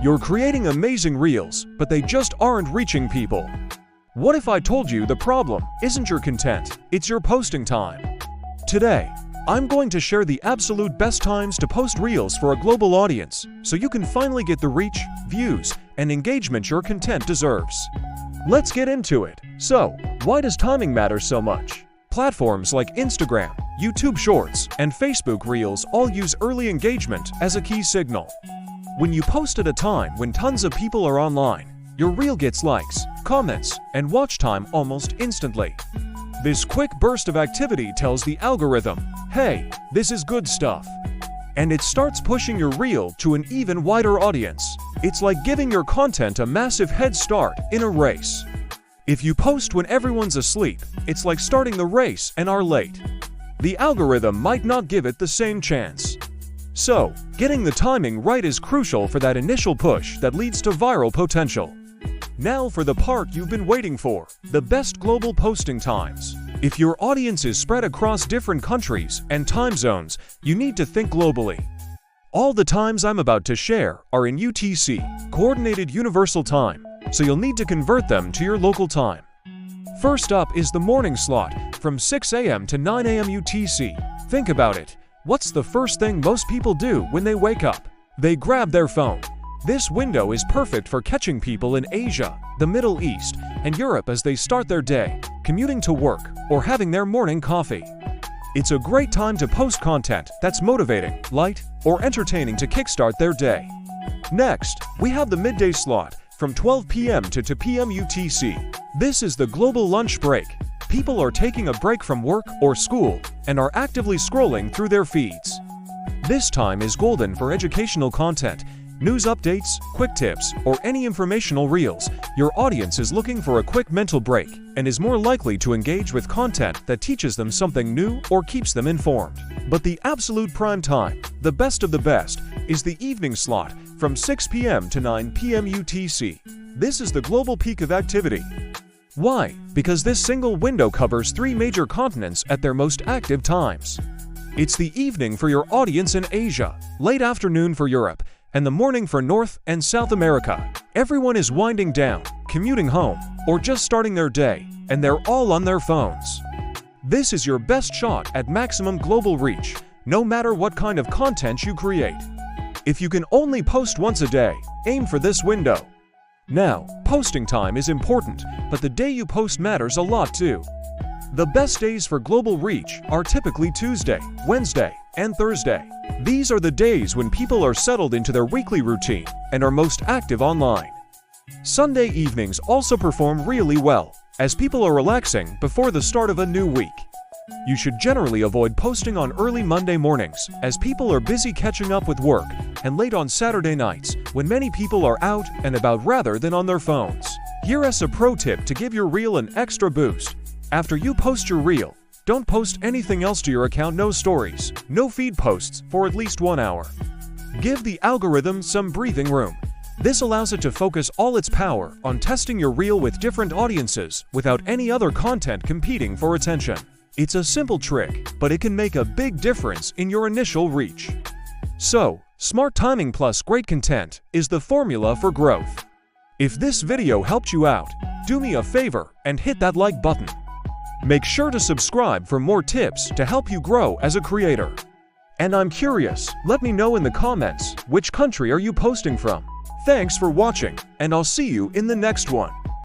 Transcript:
You're creating amazing reels, but they just aren't reaching people. What if I told you the problem isn't your content, it's your posting time? Today, I'm going to share the absolute best times to post reels for a global audience, so you can finally get the reach, views, and engagement your content deserves. Let's get into it. So, why does timing matter so much? Platforms like Instagram, YouTube Shorts, and Facebook Reels all use early engagement as a key signal. When you post at a time when tons of people are online, your reel gets likes, comments, and watch time almost instantly. This quick burst of activity tells the algorithm, hey, this is good stuff. And it starts pushing your reel to an even wider audience. It's like giving your content a massive head start in a race. If you post when everyone's asleep, it's like starting the race and are late. The algorithm might not give it the same chance. So, getting the timing right is crucial for that initial push that leads to viral potential. Now for the part you've been waiting for, the best global posting times. If your audience is spread across different countries and time zones, you need to think globally. All the times I'm about to share are in UTC, Coordinated Universal Time, so you'll need to convert them to your local time. First up is the morning slot, from 6 a.m. to 9 a.m. UTC. Think about it. What's the first thing most people do when they wake up? They grab their phone. This window is perfect for catching people in Asia, the Middle East, and Europe as they start their day, commuting to work, or having their morning coffee. It's a great time to post content that's motivating, light, or entertaining to kickstart their day. Next, we have the midday slot, from 12 p.m. to 2 p.m. UTC. This is the global lunch break. People are taking a break from work or school and are actively scrolling through their feeds. This time is golden for educational content, news updates, quick tips, or any informational reels. Your audience is looking for a quick mental break and is more likely to engage with content that teaches them something new or keeps them informed. But the absolute prime time, the best of the best, is the evening slot from 6 p.m. to 9 p.m. UTC. This is the global peak of activity. Why? Because this single window covers 3 major continents at their most active times. It's the evening for your audience in Asia, late afternoon for Europe, and the morning for North and South America. Everyone is winding down, commuting home, or just starting their day, and they're all on their phones. This is your best shot at maximum global reach, no matter what kind of content you create. If you can only post once a day, aim for this window. Now, posting time is important, but the day you post matters a lot too. The best days for global reach are typically Tuesday, Wednesday, and Thursday. These are the days when people are settled into their weekly routine and are most active online. Sunday evenings also perform really well, as people are relaxing before the start of a new week. You should generally avoid posting on early Monday mornings, as people are busy catching up with work, and late on Saturday nights, when many people are out and about rather than on their phones. Here's a pro tip to give your reel an extra boost. After you post your reel, don't post anything else to your account. No stories, no feed posts for at least 1 hour. Give the algorithm some breathing room. This allows it to focus all its power on testing your reel with different audiences without any other content competing for attention. It's a simple trick, but it can make a big difference in your initial reach. So, smart timing plus great content is the formula for growth. If this video helped you out, do me a favor and hit that like button. Make sure to subscribe for more tips to help you grow as a creator. And I'm curious, let me know in the comments, which country are you posting from? Thanks for watching, and I'll see you in the next one.